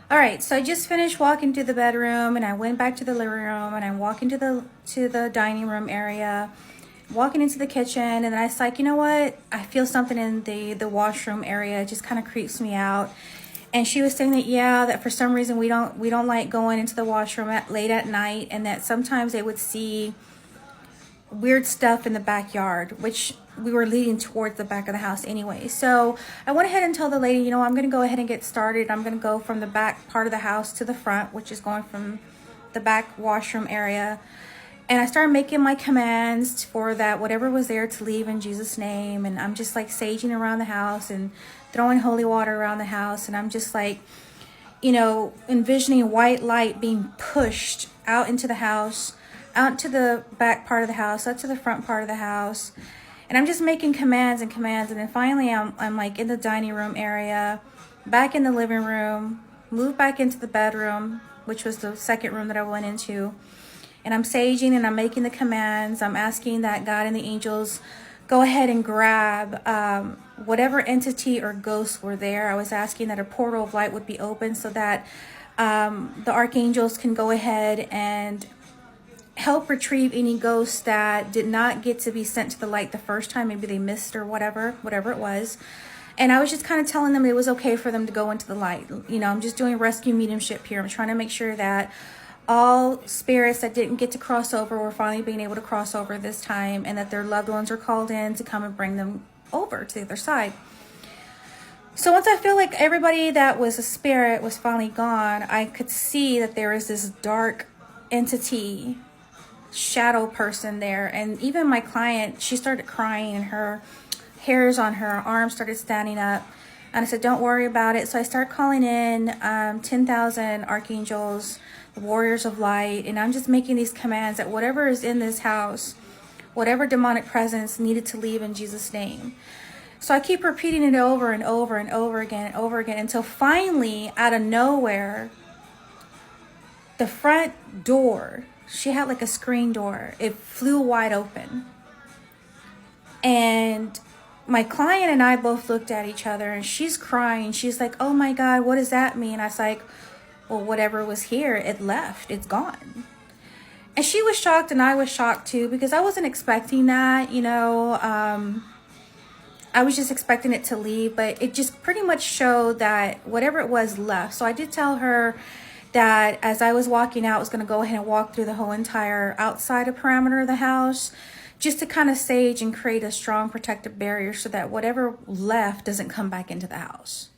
All right, so I just finished walking to the bedroom and I went back to the living room and I'm walking to the dining room area, walking into the kitchen, and then I was like, you know what? I feel something in the washroom area. It just kind of creeps me out. And she was saying that yeah, that for some reason we don't like going into the washroom late at night, and that sometimes they would see weird stuff in the backyard, which we were leading towards the back of the house anyway. So I went ahead and told the lady, you know, I'm going to go ahead and get started. I'm going to go from the back part of the house to the front, which is going from the back washroom area. And I started making my commands for that, whatever was there to leave in Jesus' name. And I'm just like saging around the house and throwing holy water around the house. And I'm just like, you know, envisioning white light being pushed out into the house, out to the back part of the house, out to the front part of the house. And I'm just making commands and commands. And then finally I'm like in the dining room area, back in the living room, moved back into the bedroom, which was the second room that I went into. And I'm saging and I'm making the commands. I'm asking that God and the angels go ahead and grab whatever entity or ghosts were there. I was asking that a portal of light would be open so that the archangels can go ahead and help retrieve any ghosts that did not get to be sent to the light the first time. Maybe they missed or whatever it was. And I was just kind of telling them it was okay for them to go into the light. You know, I'm just doing rescue mediumship here. I'm trying to make sure that all spirits that didn't get to cross over were finally being able to cross over this time, and that their loved ones are called in to come and bring them over to the other side. So once I feel like everybody that was a spirit was finally gone, I could see that there was this dark entity, shadow person there. And even my client, she started crying and her hairs on her arms started standing up. And I said, don't worry about it. So I started calling in 10,000 archangels, the warriors of light. And I'm just making these commands that whatever is in this house, whatever demonic presence needed to leave in Jesus' name. So I keep repeating it over and over and over again and over again until finally, out of nowhere, the front door, she had like a screen door, it flew wide open. And my client and I both looked at each other and she's crying. She's like, oh my God, what does that mean? I was like, well, whatever was here, it left, it's gone. And she was shocked and I was shocked too, because I wasn't expecting that, you know. I was just expecting it to leave, but it just pretty much showed that whatever it was left. So I did tell her that as I was walking out, I was going to go ahead and walk through the whole entire outside of perimeter of the house, just to kind of sage and create a strong protective barrier so that whatever left doesn't come back into the house.